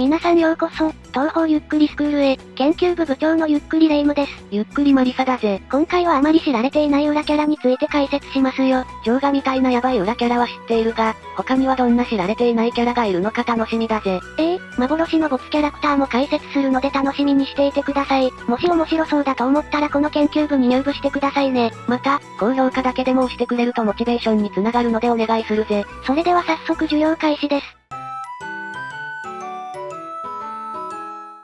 皆さんようこそ、東方ゆっくりスクールへ、研究部部長のゆっくりレ夢ムです。ゆっくりマリサだぜ。今回はあまり知られていない裏キャラについて解説しますよ。ジョーガみたいなヤバい裏キャラは知っているが、他にはどんな知られていないキャラがいるのか楽しみだぜ。幻のボツキャラクターも解説するので楽しみにしていてください。もし面白そうだと思ったらこの研究部に入部してくださいね。また、高評価だけでも押してくれるとモチベーションにつながるのでお願いするぜ。それでは早速授業開始です。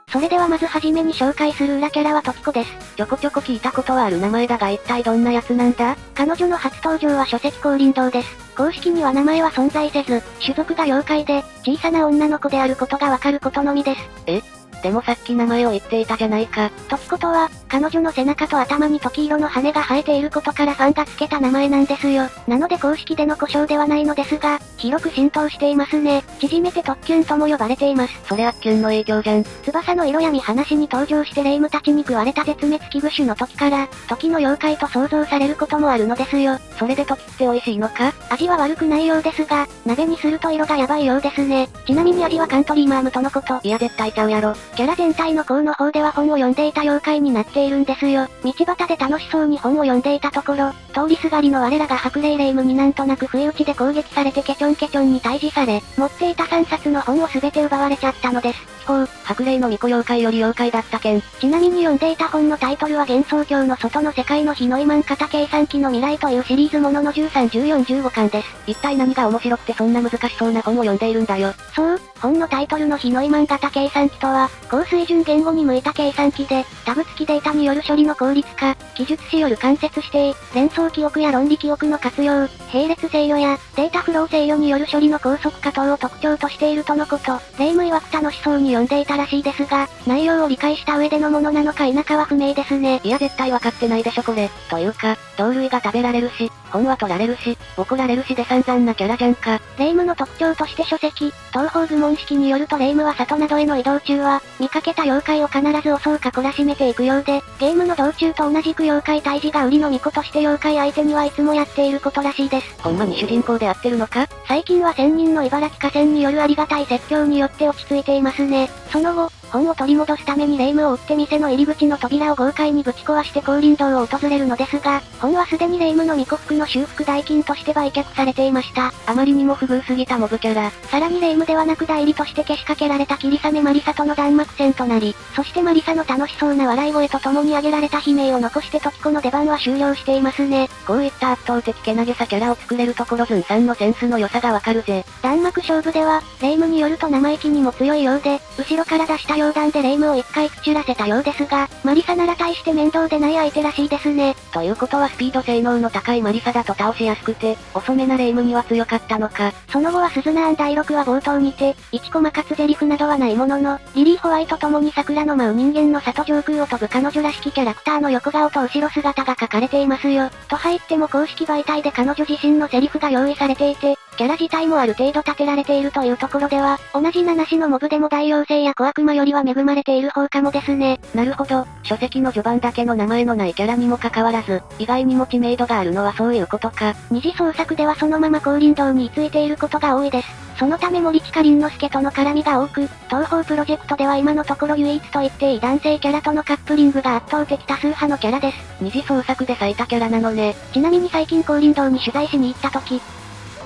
それではまずはじめに紹介する裏キャラはトキコです。ちょこちょこ聞いたことはある名前だが一体どんなやつなんだ？彼女の初登場は書籍降臨堂です。公式には名前は存在せず、種族が妖怪で、小さな女の子であることがわかることのみです。でもさっき名前を言っていたじゃないか。トキコとは、彼女の背中と頭に時色の羽が生えていることからファンがつけた名前なんですよ。なので公式での呼称ではないのですが、広く浸透していますね。縮めて特キュンとも呼ばれています。それアッキュンの影響じゃん。翼の色や見放しに登場して霊夢たちに食われた絶滅危惧種の時から、時の妖怪と想像されることもあるのですよ。それで時って美味しいのか？味は悪くないようですが、鍋にすると色がやばいようですね。ちなみに味はカントリーマームとのこと。いや絶対ちゃうやろ。キャラ全体の項の方では本を読んでいた妖怪になっているんですよ。道端で楽しそうに本を読んでいたところ、通りすがりの我らが白霊霊夢になんとなく不意打ちで攻撃されてケチョンケチョンに退治され、持っていた3冊の本を全て奪われちゃったのです。白霊の巫女妖怪より妖怪だったけん。ちなみに読んでいた本のタイトルは幻想郷の外の世界の日のイマン型計算機の未来というシリーズものの13、14、15巻です。一体何が面白くてそんな難しそうな本を読んでいるんだよ。そう、本のタイトルの日のイマン型計算機とは、高水準言語に向いた計算機で、タブ付きデータによる処理の効率化、記述しよる間接指定、連想記憶や論理記憶の活用、並列制御や、データフロー制御による処理の高速化等を特徴としているとのこと。霊夢曰く楽しそうに読んでいたらしいですが、内容を理解した上でのものなのか否かは不明ですね。いや絶対わかってないでしょこれ。というか、同類が食べられるし、本は取られるし、怒られるしで散々なキャラじゃんか。霊夢の特徴として書籍、東方愚問式によると霊夢は里などへの移動中は、見かけた妖怪を必ず襲うか懲らしめていくようで、ゲームの道中と同じく妖怪退治が売りの巫女として妖怪相手にはいつもやっていることらしいです。ほんまに主人公で合ってるのか？最近は仙人の茨城河川によるありがたい説教によって落ち着いていますね。その後、本を取り戻すために霊夢を追って店の入り口の扉を豪快にぶち壊して降臨堂を訪れるのですが、本はすでに霊夢の巫女服の修復代金として売却されていました。あまりにも不遇すぎたモブキャラ。さらに霊夢ではなく代理としてけしかけられた霧雨マリサとの弾幕戦となり、そしてマリサの楽しそうな笑い声と共に挙げられた悲鳴を残して時子の出番は終了していますね。こういった圧倒的けなげさキャラを作れるところズンさんのセンスの良さがわかるぜ。弾幕勝負では、霊夢によると生意気にも強いようで、後ろから出した溶弾で霊夢を一回朽ちらせたようですが、マリサなら大して面倒でない相手らしいですね。ということはスピード性能の高いマリサだと倒しやすくて、遅めな霊夢には強かったのか。その後はスズナーン第6話冒頭にて、1コマかつゼリフなどはないものの、リリー・ホワイトともに桜の舞う人間の里上空を飛ぶ彼女らしきキャラクターの横顔と後ろ姿が書かれていますよ。と入っても公式媒体で彼女自身のセリフが用意されていて、キャラ自体もある程度立てられているというところでは、同じ七種のモブでも大妖精や小悪魔よりは恵まれている方かもですね。なるほど、書籍の序盤だけの名前のないキャラにもかかわらず、意外にも知名度があるのはそういうことか。二次創作ではそのまま降臨堂に居ついていることが多いです。そのため森近凛之介との絡みが多く、東方プロジェクトでは今のところ唯一と言っていい男性キャラとのカップリングが圧倒的多数派のキャラです。二次創作で咲いたキャラなのね。ちなみに最近降臨堂に取材しに行った時、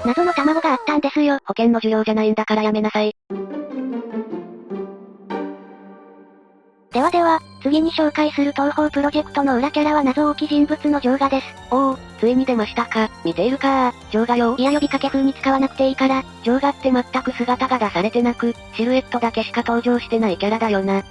謎の卵があったんですよ。保険の授業じゃないんだからやめなさい。では、次に紹介する東方プロジェクトの裏キャラは謎多き人物のジョーガです。おお、ついに出ましたか。見ているかー、ジョーガよ。いや呼びかけ風に使わなくていいから。ジョーガって全く姿が出されてなく、シルエットだけしか登場してないキャラだよな。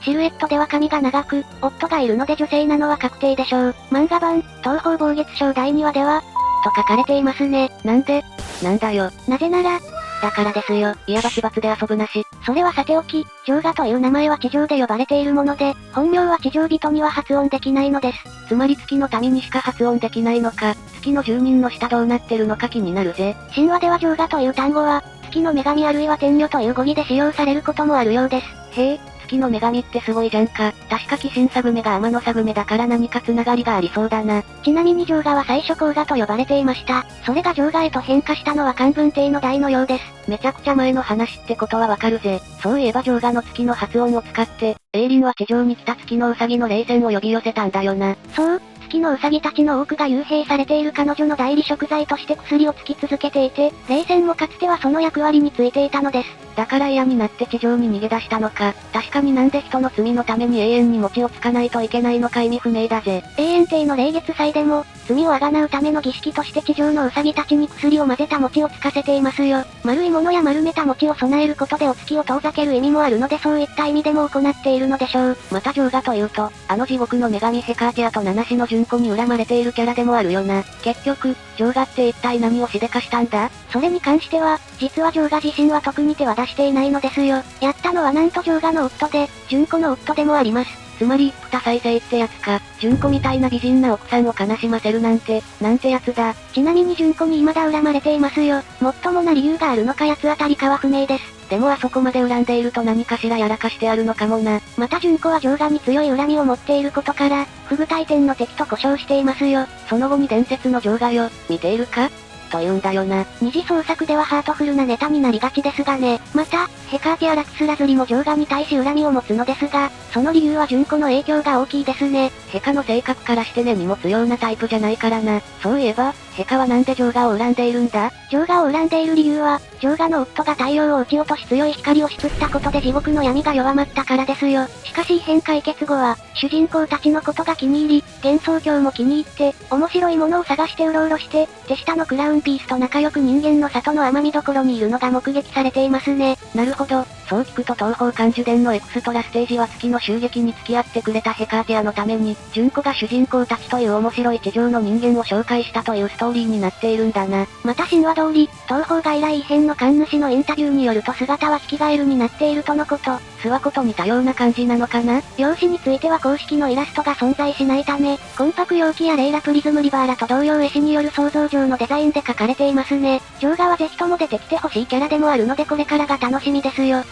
シルエットでは髪が長く、夫がいるので女性なのは確定でしょう。漫画版、東方暴月賞第2話では、と書かれていますね。なんで？なんだよ。なぜなら、だからですよ。いやバチバチで遊ぶなし。それはさておき、ジョーガという名前は地上で呼ばれているもので、本名は地上人には発音できないのです。つまり月の民にしか発音できないのか、月の住人の下どうなってるのか気になるぜ。神話ではジョーガという単語は、月の女神あるいは天女という語義で使用されることもあるようです。へえ、月の女神ってすごいじゃんか。確か鬼神サグメが天のサグメだから何か繋がりがありそうだな。ちなみにジョーガは最初甲賀と呼ばれていました。それがジョーガへと変化したのは漢文帝の代のようです。めちゃくちゃ前の話ってことはわかるぜ。そういえばジョーガの月の発音を使って、エイリンは地上に来た月のウサギの霊線を呼び寄せたんだよな。そう、月のウサギたちの多くが幽閉されている彼女の代理食材として薬をつき続けていて、霊線もかつてはその役割についていたのです。だから嫌になって地上に逃げ出したのか。確かになんで人の罪のために永遠に餅をつかないといけないのか意味不明だぜ。永遠帝の霊月祭でも、罪をあがなうための儀式として地上のウサギたちに薬を混ぜた餅をつかせていますよ。丸いものや丸めた餅を備えることでお月を遠ざける意味もあるのでそういった意味でも行っているのでしょう。またジョーガというと、地獄の女神ヘカーティアと七種の純子に恨まれているキャラでもあるよな。結局、ジョーガって一体何をしでかしたんだ？それに関しては、実はジョーガ自身は特に手は出していないのですよ。やったのはなんとジョーガの夫で、純子の夫でもあります。つまり一夫多妻制ってやつか。純子みたいな美人な奥さんを悲しませるなんてやつだ。ちなみに純子に未だ恨まれていますよ。もっともな理由があるのか八つ当たりかは不明です。でもあそこまで恨んでいると何かしらやらかしてあるのかもな。また純子はジョーガに強い恨みを持っていることから、不具体天の敵と呼称していますよ。その後に伝説のジョーガよ、見ているかと言うんだよな。二次創作ではハートフルなネタになりがちですがね。また、ヘカーティアラキスラズリもジョーガに対し恨みを持つのですが、その理由は純子の影響が大きいですね。ヘカの性格からして根に持つようなタイプじゃないからな。そういえば、ヘカはなんでジョーガを恨んでいるんだ？ジョーガを恨んでいる理由は、ジョーガの夫が太陽を撃ち落とし強い光を放ったことで地獄の闇が弱まったからですよ。しかし異変解決後は、主人公たちのことが気に入り、幻想郷も気に入って、面白いものを探してうろうろして、手下のクラウンピースと仲良く人間の里の甘みどころにいるのが目撃されていますね。なるほど、そう聞くと東方感受伝のエクストラステージは月の襲撃に付き合ってくれたヘカーティアのために、純子が主人公たちという面白い地上の人間を紹介したというストーリーになっているんだな。また神話通り、東方外来異変の神主のインタビューによると姿はヒキガエルになっているとのこと。諏訪湖と似たような感じなのかな？容姿については公式のイラストが存在しないため、魂魄容器やレイラプリズムリバーラと同様絵師による想像上のデザインで描かれていますね。ジョーガはぜひとも出てきてほしいキャラでもあるのでこれからが楽しみですよ。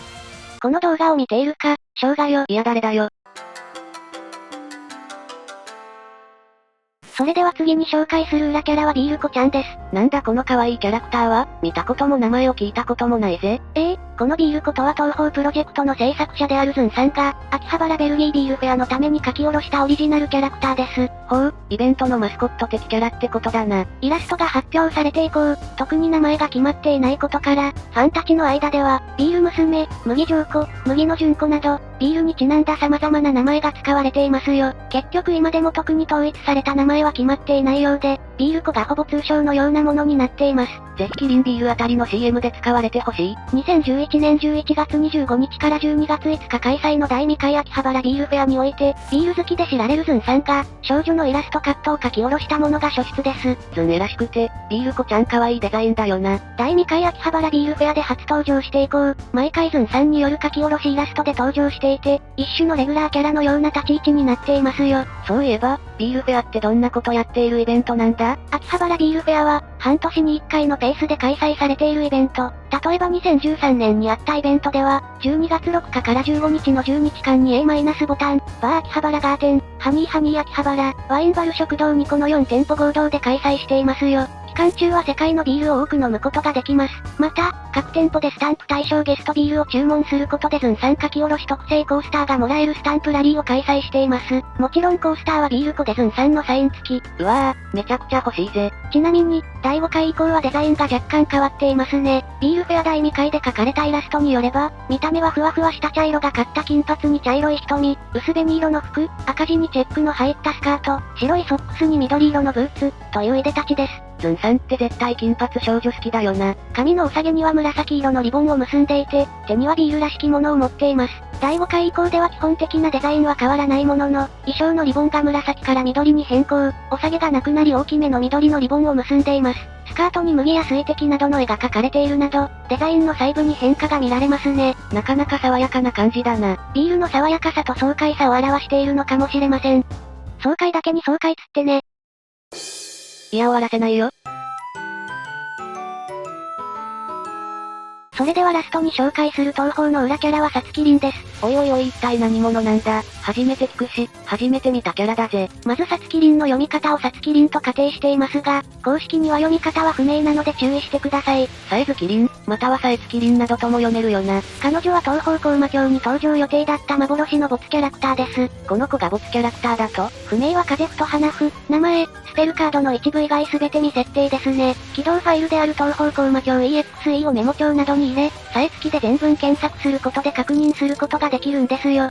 この動画を見ているか、生姜よ。いや誰だよ。それでは次に紹介する裏キャラはビール子ちゃんです。なんだこの可愛いキャラクターは？見たことも名前を聞いたこともないぜ。このビール子とは東方プロジェクトの制作者であるズンさんが、秋葉原ベルギービールフェアのために書き下ろしたオリジナルキャラクターです。ほう、イベントのマスコット的キャラってことだな。イラストが発表されて以降、特に名前が決まっていないことから、ファンたちの間では、ビール娘、麦上子、麦の純子など、ビールにちなんだ様々な名前が使われていますよ。結局今でも特に統一された名前は決まっていないようで、ビール子がほぼ通称のようなものになっています。ぜひキリンビールあたりの CM で使われてほしい。2011年11月25日から12月5日開催の第2回秋葉原ビールフェアにおいて、ビール好きで知られるズンさんが、少女のイラストカットを書き下ろしたものが初出です。ズンらしくて、ビール子ちゃん可愛いデザインだよな。第2回秋葉原ビールフェアで初登場して以降、毎回ズンさんによる書き下ろしイラストで登場していて、一種のレギュラーキャラのような立ち位置になっていますよ。そういえば、ビールフェアってどんなことやっているイベントなんだ？秋葉原ビールフェアは、半年に1回のペースで開催されているイベント。例えば2013年にあったイベントでは、12月6日から15日の10日間に A- ボタン、バー秋葉原ガーテン、ハニー秋葉原、ワインバル食堂にこの4店舗合同で開催していますよ。期間中は世界のビールを多く飲むことができます。また、各店舗でスタンプ対象ゲストビールを注文することでズンさん書き下ろし特製コースターがもらえるスタンプラリーを開催しています。もちろんコースターはビール子でズンさんのサイン付き。うわぁ、めちゃくちゃ欲しいぜ。ちなみに、第5回以降はデザインが若干変わっていますね。ビールフェア第2回で描かれたイラストによれば、見た目はふわふわした茶色がかった金髪に茶色い瞳、薄紅色の服、赤地にチェックの入ったスカート、白いソックスに緑色のブーツ、といういでたちです。ズンさんって絶対金髪少女好きだよな。髪のお下げには紫色のリボンを結んでいて、手にはビールらしきものを持っています。第5回以降では基本的なデザインは変わらないものの、衣装のリボンが紫から緑に変更、お下げがなくなり大きめの緑のリボンを結んでいます。スカートに麦や水滴などの絵が描かれているなど、デザインの細部に変化が見られますね。なかなか爽やかな感じだな。ビールの爽やかさと爽快さを表しているのかもしれません。爽快だけに爽快つってね。いや終わらせないよ。それではラストに紹介する東方の裏キャラはさつきりんです。おいおいおい一体何者なんだ。初めて聞くし、初めて見たキャラだぜ。まずさつきりんの読み方をさつきりんと仮定していますが、公式には読み方は不明なので注意してください。さえずきりん、またはさえつきりんなどとも読めるよな。彼女は東方高魔教に登場予定だった幻のボツキャラクターです。この子がボツキャラクターだと？不明は風と花譜、名前、スペルカードの一部以外全て未設定ですね。起動ファイルである東方高魔教 EXE をメモ帳などに入れ、さえつきで全文検索することで確認することができるんですよ。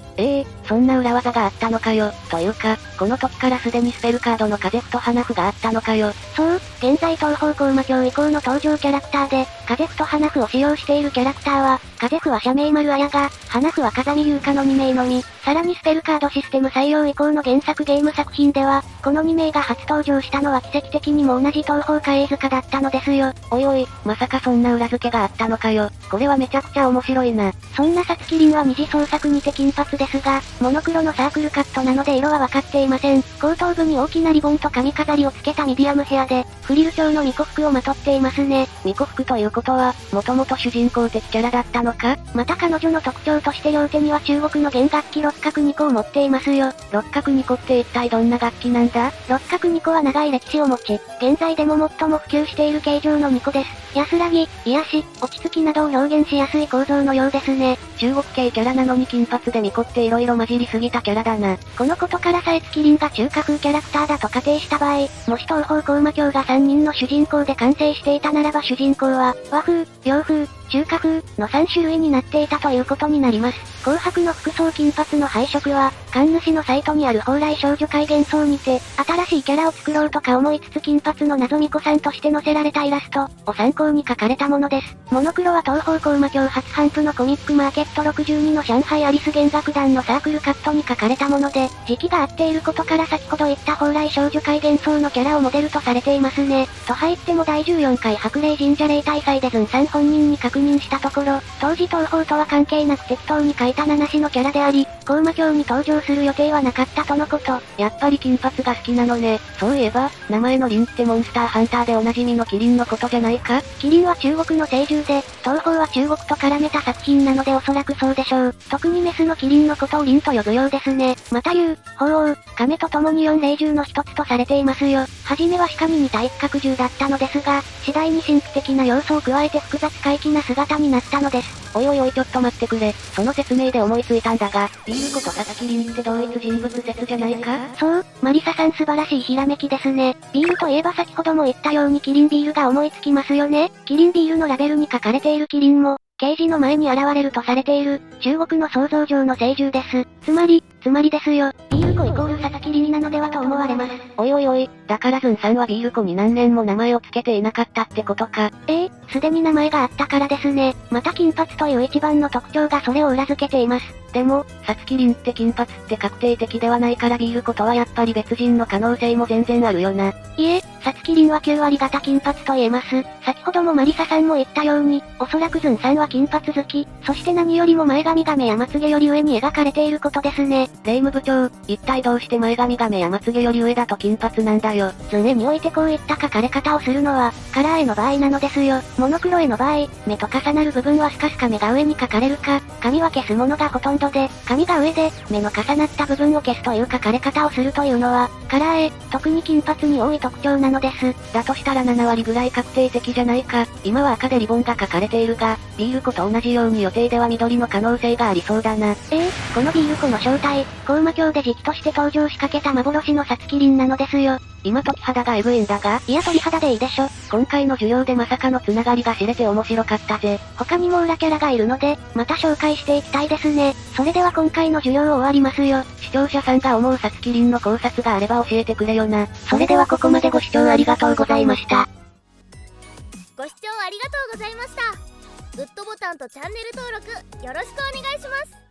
そんな裏技があったのかよ。というか、この時からすでにスペルカードの風と花譜があったのかよ。そう、現在東方高魔教以降の登場キャラクターで、風と花譜を使用しているキャラクターは、風譜は社名丸綾が、花譜は風見優香の2名のみ、さらにスペルカードシステム採用以降の原作ゲーム作品では、この2名が初登場したのは奇跡的にも同じ東方海塚だったのですよ。おいおい、まさかそんな裏付けがあったのかよ。これはめちゃくちゃ面白いな。そんなさつきりんは二次創作にて金髪ですが、モノクロのサークルカットなので色はわかっていません。後頭部に大きなリボンと髪飾りをつけたミディアムヘアで、フリル調の巫女服をまとっていますね。巫女服ということは、もともと主人公的キャラだったのか？また彼女の特徴として両手には中国の弦楽器六角二胡を持っていますよ。六角二胡って一体どんな楽器なんだ？六角二胡は長い歴史を持ち、現在でも最も普及している形状の二胡です。安らぎ、癒し、落ち着きなどを表現しやすい構造のようですね。中国系キャラなのに金髪で巫女って色々混じりすぎたキャラだな。このことからさえつきりんが中華風キャラクターだと仮定した場合、もし東方高魔教が3人の主人公で完成していたならば主人公は、和風、洋風、中華風の3種類になっていたということになります。紅白の服装金髪の配色は、神主のサイトにある蓬莱少女会幻想にて、新しいキャラを作ろうとか思いつつ金髪の謎巫女さんとして載せられたイラストを参考に描かれたものです。モノクロは東方高魔教初頒布のコミックマーケット62の上海アリス弦楽団のサークルカットに描かれたもので、時期が合っていることから先ほど言った蓬莱少女会幻想のキャラをモデルとされていますね。と入っても第14回白麗神社例大祭でズンさん本人に確認したところ、当時東方とは関係なく適当に描いた七種のキャラであり、高魔教に登場する予定はなかったとのこと。やっぱり金髪が好きなのね。そういえば、名前のリンってモンスターハンターでおなじみのキリンのことじゃないか？キリンは中国の聖獣で、東方は中国と絡めた作品なのでおそらくそうでしょう。特にメスのキリンのことをリンと呼ぶようですね。また竜、鳳凰、亀と共に4霊獣の一つとされていますよ。はじめは鹿に似た一角獣だったのですが、次第に神秘的な要素を加えて複雑怪奇な姿になったのです。おいおいおいちょっと待ってくれ。その説明で思いついたんだが、ビール子と佐々木凛って同一人物説じゃないか？そう、マリサさん素晴らしいひらめきですね。ビールといえば先ほども言ったようにキリンビールが思いつきますよね。キリンビールのラベルに書かれているキリンも、刑事の前に現れるとされている、中国の想像上の聖獣です。つまりですよ、ビール子イコール佐々木凛なのではと思われます。おいおいおい、だからズンさんはビール子に何年も名前を付けていなかったってことか。すでに名前があったからですね。また金髪という一番の特徴がそれを裏付けています。でも、さつきりんって金髪って確定的ではないからビール子とはやっぱり別人の可能性も全然あるよな。いえ、さつきりんは9割型金髪と言えます。先ほどもマリサさんも言ったように、おそらくズンさんは金髪好き、そして何よりも前髪が目やまつげより上に描かれていることですね。霊夢部長、一体どうして前髪が目やまつげより上だと金髪なんだよ。図面においてこういった描かれ方をするのは、カラー絵の場合なのですよ。モノクロ絵の場合、目と重なる部分はスカスカ目が上に描かれるか、髪は消すものがほとんどで、髪が上で、目の重なった部分を消すという描かれ方をするというのは、カラー絵、特に金髪に多い特徴なのです。だとしたら7割ぐらい確定的じゃないか。今は赤でリボンが描かれているが、ビール子と同じように予定では緑の可能性がありそうだな。このビール子の正体、高魔教で時期として登場しかけた幻のさつきりんなのですよ。今時肌がエグいんだが、いや鳥肌でいいでしょ。今回の授業でまさかのつながりが知れて面白かったぜ。他にも裏キャラがいるので、また紹介していきたいですね。それでは今回の授業を終わりますよ。視聴者さんが思うさつきりんの考察があれば教えてくれよな。それではここまでご視聴ありがとうございました。ご視聴ありがとうございました。グッドボタンとチャンネル登録よろしくお願いします。